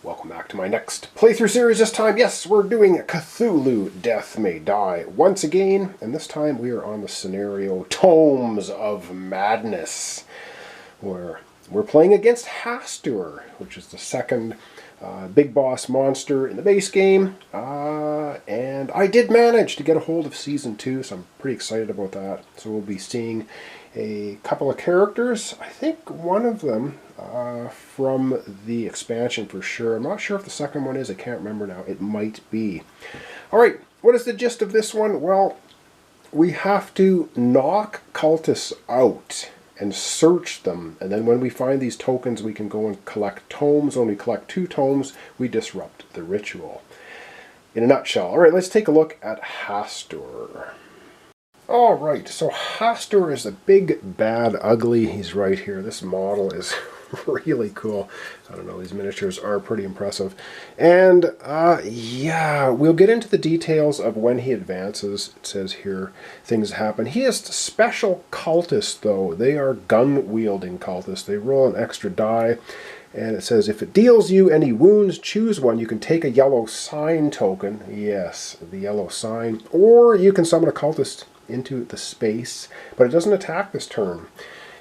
Welcome back to my next playthrough series. This time, yes, we're doing Cthulhu Death May Die once again, and this time we are on the scenario Tomes of Madness, where we're playing against Hastur, which is the second big boss monster in the base game, and I did manage to get a hold of Season 2, so I'm pretty excited about that. So we'll be seeing a couple of characters. I think one of them from the expansion for sure. I'm not sure if the second one is. I can't remember now. It might be. Alright, what is the gist of this one? Well, we have to knock cultists out and search them, and then when we find these tokens we can go and collect tomes. When we collect 2 tomes we disrupt the ritual. In a nutshell. Alright, let's take a look at Hastur. Alright, so Hastur is the big, bad, ugly. He's right here. This model is really cool. I don't know, these miniatures are pretty impressive. And, yeah, we'll get into the details of when he advances. It says here things happen. He is special cultists, though. They are gun-wielding cultists. They roll an extra die. And it says, if it deals you any wounds, choose one. You can take a yellow sign token. Yes, the yellow sign. Or you can summon a cultist into the space, but it doesn't attack this turn.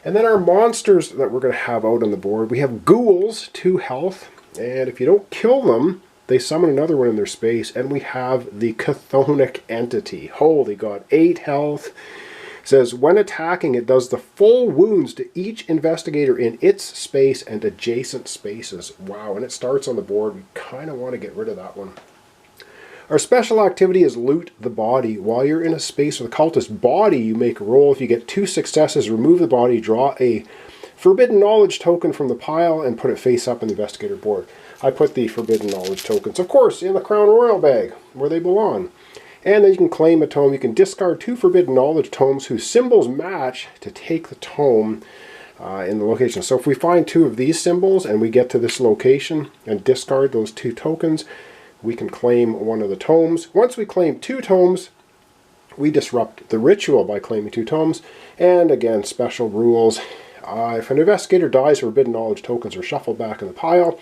And then our monsters that we're going to have out on the board, we have ghouls, 2 health, and if you don't kill them, they summon another one in their space, and we have the chthonic entity. Holy God, 8 health. It says, when attacking, it does the full wounds to each investigator in its space and adjacent spaces. Wow, and it starts on the board. We kind of want to get rid of that one. Our special activity is loot the body. While you're in a space with a cultist body, you make a roll. If you get 2 successes, remove the body, draw a forbidden knowledge token from the pile, and put it face up on the investigator board. I put the forbidden knowledge tokens, of course, in the Crown Royal bag, where they belong. And then you can claim a tome. You can discard 2 forbidden knowledge tomes whose symbols match to take the tome in the location. So if we find 2 of these symbols and we get to this location and discard those 2 tokens, we can claim one of the tomes. Once we claim 2 tomes, we disrupt the ritual by claiming 2 tomes. And again, special rules. If an investigator dies, forbidden knowledge tokens are shuffled back in the pile.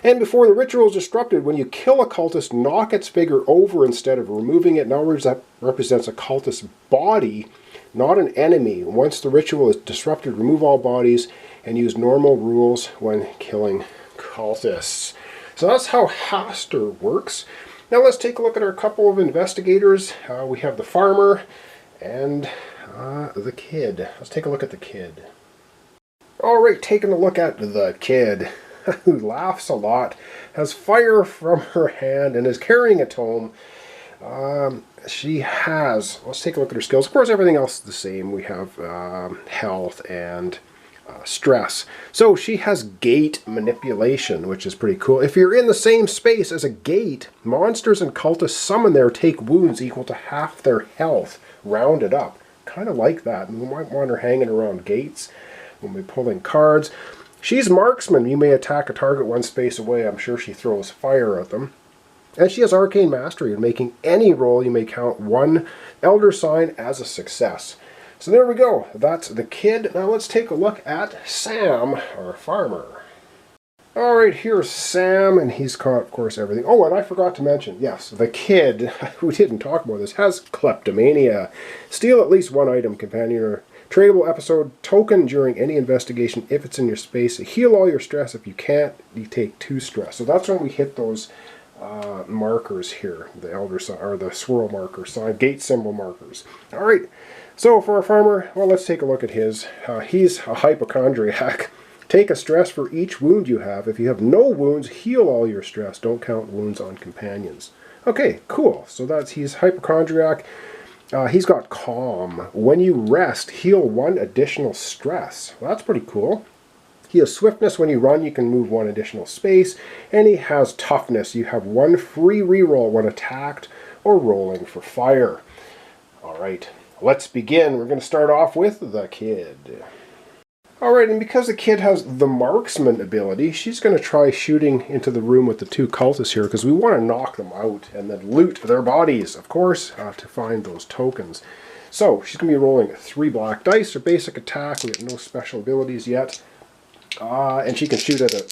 And before the ritual is disrupted, when you kill a cultist, knock its figure over instead of removing it. In other words, that represents a cultist's body, not an enemy. Once the ritual is disrupted, remove all bodies and use normal rules when killing cultists. So that's how Hastur works. Now let's take a look at our couple of investigators. We have the farmer and the kid. Let's take a look at the kid. Alright, taking a look at the kid, who laughs a lot, has fire from her hand, and is carrying a tome. She has, let's take a look at her skills. Of course, everything else is the same. We have health and stress. So she has gate manipulation, which is pretty cool. If you're in the same space as a gate, monsters and cultists summoned there take wounds equal to half their health, rounded up. Kind of like that. And we might want her hanging around gates when we're pulling cards. She's marksman. You may attack a target 1 space away. I'm sure she throws fire at them. And she has arcane mastery. In making any roll, you may count 1 elder sign as a success. So there we go. That's the kid. Now let's take a look at Sam, our farmer. Alright, here's Sam, and he's caught, of course, everything. Oh, and I forgot to mention, yes, the kid, we didn't talk about this, has kleptomania. Steal at least 1 item, companion, or tradable episode token during any investigation if it's in your space. Heal all your stress. If you can't, you take 2 stress. So that's when we hit those markers here, the elder sign, or the swirl marker sign, gate symbol markers. Alright. So for our farmer, well, let's take a look at his. He's a hypochondriac. Take a stress for each wound you have. If you have no wounds, heal all your stress. Don't count wounds on companions. Okay, cool. So he's hypochondriac. He's got calm. When you rest, heal 1 additional stress. Well, that's pretty cool. He has swiftness. When you run, you can move 1 additional space. And he has toughness. You have 1 free reroll when attacked or rolling for fire. Alright. Let's begin. We're going to start off with the kid. Alright, and because the kid has the marksman ability, she's going to try shooting into the room with the 2 cultists here, because we want to knock them out and then loot their bodies, of course, to find those tokens. So, she's going to be rolling 3 black dice, her basic attack. We have no special abilities yet. And she can shoot at a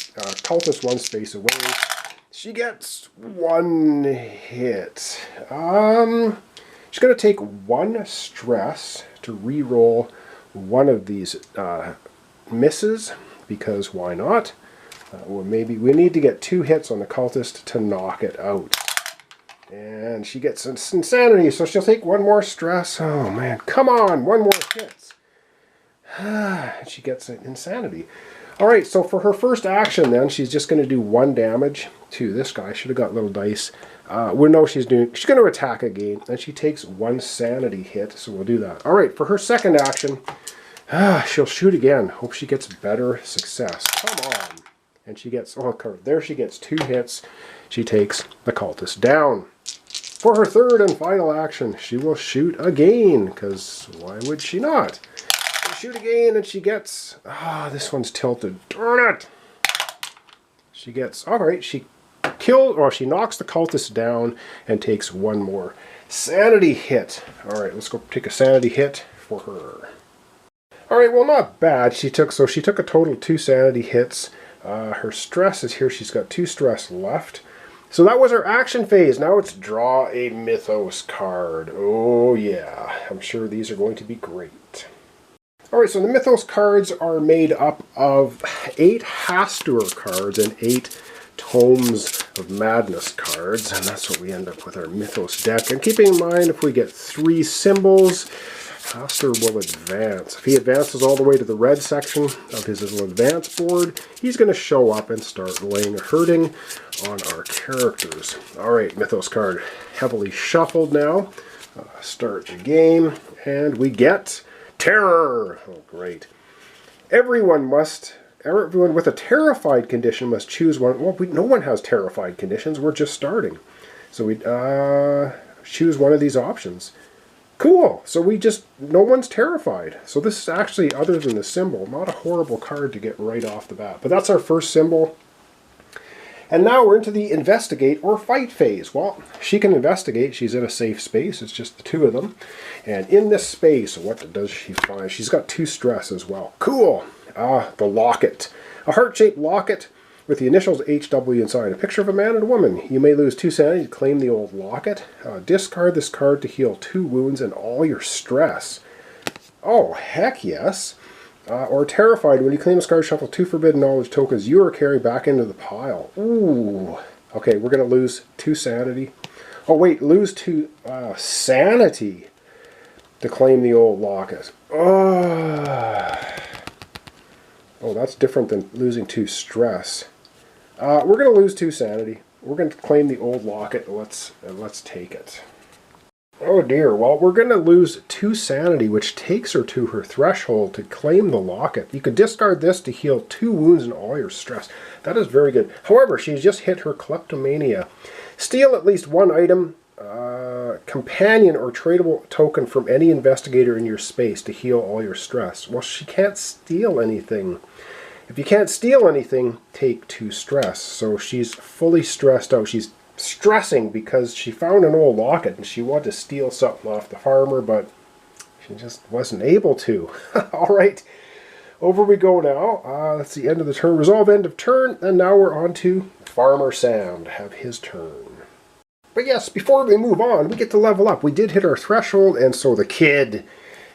cultist 1 space away. She gets 1 hit. She's going to take 1 stress to re-roll one of these misses, because why not? Or maybe we need to get 2 hits on the cultist to knock it out. And she gets insanity, so she'll take 1 more stress. Oh man, come on, 1 more hit. She gets insanity. Alright, so for her first action then, she's just going to do 1 damage to this guy. Should have got little dice. We know she's going to attack again, and she takes 1 sanity hit, so we'll do that. Alright, for her second action, she'll shoot again. Hope she gets better success. Come on. And she gets, there she gets 2 hits. She takes the cultist down. For her third and final action, she will shoot again, because why would she not? Shoot again, and she gets, this one's tilted. Darn it! She gets, alright, she knocks the cultist down and takes 1 more sanity hit. Alright, let's go take a sanity hit for her. Alright, well, not bad. She took a total of 2 sanity hits. Her stress is here. She's got 2 stress left. So that was her action phase. Now it's draw a mythos card. Oh yeah, I'm sure these are going to be great. Alright, so the mythos cards are made up of 8 Hastur cards and 8 Tomes of Madness cards, and that's what we end up with our mythos deck. And keeping in mind, if we get 3 symbols, Hastur will advance. If he advances all the way to the red section of his little advance board, he's going to show up and start laying a hurting on our characters. Alright, mythos card heavily shuffled now. Start the game, and we get terror. Oh, great. Everyone with a terrified condition must choose one. Well, no one has terrified conditions. We're just starting. So we choose one of these options. Cool. So no one's terrified. So this is actually, other than the symbol, not a horrible card to get right off the bat. But that's our first symbol. And now we're into the investigate or fight phase. Well, she can investigate. She's in a safe space. It's just the 2 of them. And in this space, what does she find? She's got 2 stress as well. Cool. The locket. A heart-shaped locket with the initials HW inside. A picture of a man and a woman. You may lose 2 sanity to claim the old locket. Discard this card to heal 2 wounds and all your stress. Oh, heck yes. Or terrified. When you claim this card, shuffle 2 forbidden knowledge tokens you are carrying back into the pile. Ooh. Okay, we're going to lose 2 sanity. Oh, wait, lose 2 sanity to claim the old locket. Oh, that's different than losing 2 stress. We're going to lose 2 sanity. We're going to claim the old locket. Let's take it. Oh dear, well, we're going to lose 2 sanity, which takes her to her threshold to claim the locket. You can discard this to heal 2 wounds and all your stress. That is very good. However, she's just hit her kleptomania. Steal at least 1 item, companion or tradable token from any investigator in your space to heal all your stress. Well, she can't steal anything. If you can't steal anything, take 2 stress. So she's fully stressed out. She's stressing because she found an old locket and she wanted to steal something off the farmer, but she just wasn't able to. Alright, over we go now. That's the end of the turn. Resolve end of turn, and now we're on to Farmer Sam to have his turn. But yes, before we move on, we get to level up. We did hit our threshold, and so the kid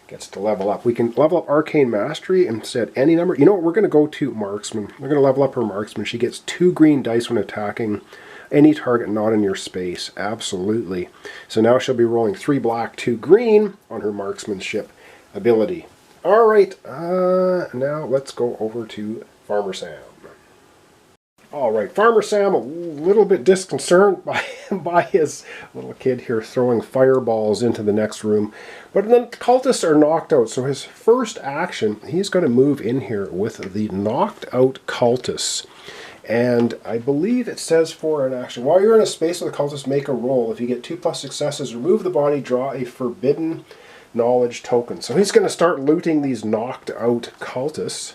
gets to level up. We can level up Arcane Mastery and set any number. You know what, we're going to go to Marksman. We're going to level up her Marksman. She gets 2 green dice when attacking any target not in your space. Absolutely. So now she'll be rolling 3 black, 2 green on her marksmanship ability. Alright, now let's go over to Farmer Sam. Alright, Farmer Sam, a little bit disconcerted by his little kid here throwing fireballs into the next room. But then the cultists are knocked out, so his first action, he's going to move in here with the knocked out cultists. And I believe it says for an action, while you're in a space with the cultist, make a roll. If you get 2+ successes, remove the body, draw a forbidden knowledge token. So he's going to start looting these knocked out cultists.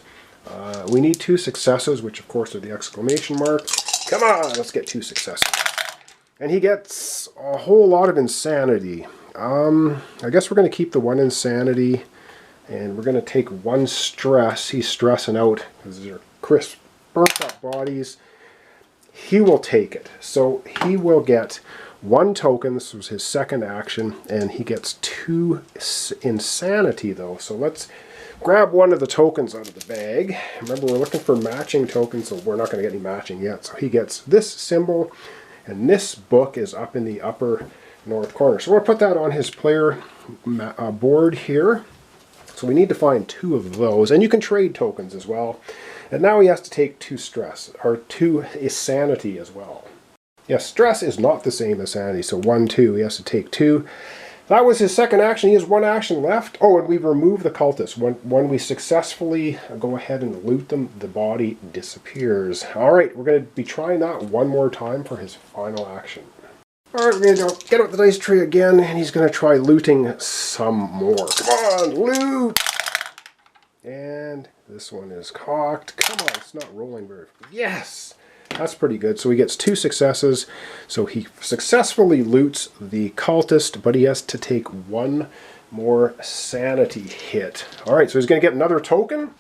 We need 2 successes, which of course are the exclamation mark. Come on, let's get 2 successes. And he gets a whole lot of insanity. I guess we're going to keep the 1 insanity, and we're going to take 1 stress. He's stressing out because they're crisp, burnt up bodies. he will take it. So he will get 1 token. This was his second action, and he gets 2 insanity though. So let's grab one of the tokens out of the bag. Remember, we're looking for matching tokens, so we're not going to get any matching yet. So he gets this symbol, and this book is up in the upper north corner. So we'll put that on his player board here. So we need to find 2 of those, and you can trade tokens as well. And now he has to take 2 stress, or 2 sanity as well. Yes, stress is not the same as sanity, so 1, 2, he has to take 2. That was his second action. He has 1 action left. Oh, and we remove the cultist. When we successfully go ahead and loot them, the body disappears. All right, we're going to be trying that one more time for his final action. All right, we're going to get out the dice tray again, and he's going to try looting some more. Come on, loot! And this one is cocked. Come on, it's not rolling very... Yes! That's pretty good. So he gets 2 successes. So he successfully loots the cultist, but he has to take 1 more sanity hit. All right, so he's going to get another token.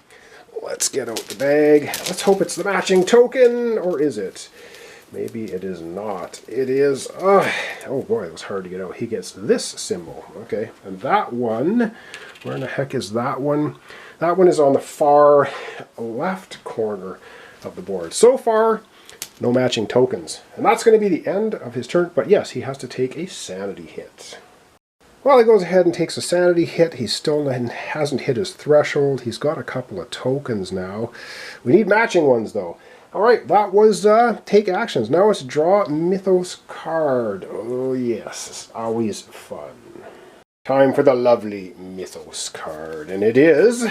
Let's get out the bag. Let's hope it's the matching token, or is it? Maybe it is not. It is... oh boy, it was hard to get out. He gets this symbol. Okay, and that one... Where in the heck is that one? That one is on the far left corner of the board. So far, no matching tokens. And that's going to be the end of his turn. But yes, he has to take a sanity hit. Well, he goes ahead and takes a sanity hit. He still hasn't hit his threshold. He's got a couple of tokens now. We need matching ones, though. All right, that was take actions. Now it's draw Mythos card. Oh, yes, it's always fun. Time for the lovely Mythos card. And it is...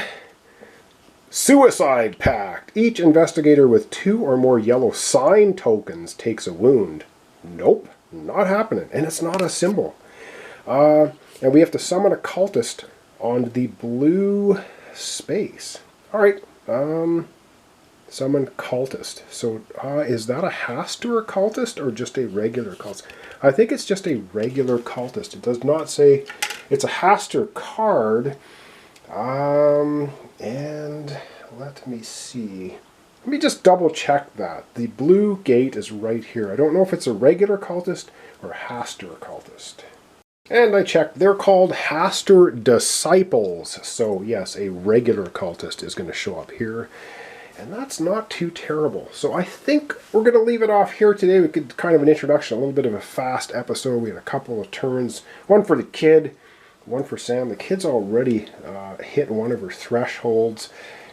Suicide Pact. Each investigator with 2 or more yellow sign tokens takes a wound. Nope, not happening. And it's not a symbol. And we have to summon a cultist on the blue space. Alright, summon cultist. So is that a Hastur cultist or just a regular cultist? I think it's just a regular cultist. It does not say it's a Hastur card. And let me see. Let me just double check that. The blue gate is right here. I don't know if it's a regular cultist or a Hastur cultist. And I checked. They're called Hastur disciples. So yes, a regular cultist is going to show up here. And that's not too terrible. So I think we're going to leave it off here today. We could kind of an introduction, a little bit of a fast episode. We had a couple of turns. One for the kid. One for Sam. The kid's already hit one of her thresholds,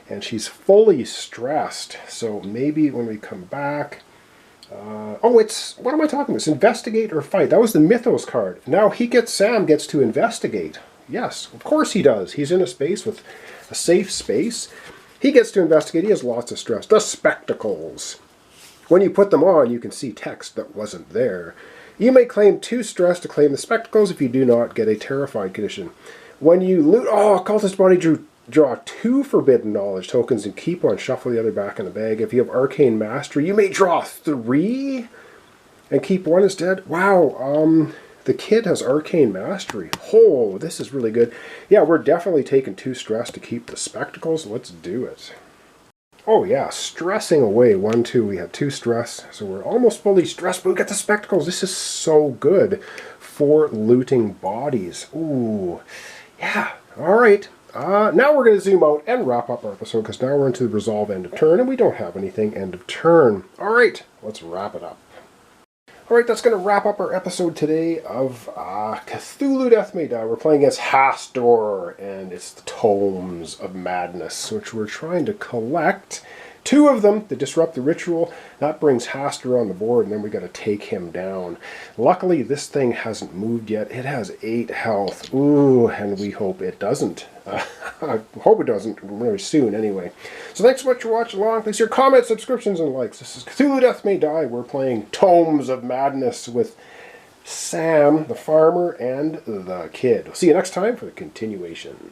and she's fully stressed. So maybe when we come back... what am I talking about? It's investigate or fight. That was the Mythos card. Now Sam gets to investigate. Yes, of course he does. He's in a space with a safe space. He gets to investigate. He has lots of stress. The spectacles. When you put them on, you can see text that wasn't there. You may claim 2 stress to claim the spectacles if you do not get a terrified condition. When you loot... cultist body draw 2 forbidden knowledge tokens and keep one. Shuffle the other back in the bag. If you have arcane mastery, you may draw 3 and keep 1 instead. Wow, the kid has arcane mastery. Oh, this is really good. Yeah, we're definitely taking 2 stress to keep the spectacles. Let's do it. Oh yeah, stressing away. 1, 2, we have 2 stress. So we're almost fully stressed, but we got the spectacles. This is so good for looting bodies. Ooh, yeah, all right. Now we're going to zoom out and wrap up our episode because now we're into the resolve end of turn and we don't have anything end of turn. All right, let's wrap it up. All right, that's going to wrap up our episode today of Cthulhu Death May Die. We're playing against Hastur, and it's the Tomes of Madness, which we're trying to collect. 2 of them to disrupt the ritual. That brings Hastur on the board, and then we got to take him down. Luckily, this thing hasn't moved yet. It has 8 health. Ooh, and we hope it doesn't. I hope it doesn't very soon, anyway. So thanks so much for watching along. Please share comments, subscriptions, and likes. This is Cthulhu Death May Die. We're playing Tomes of Madness with Sam, the farmer, and the kid. We'll see you next time for the continuation.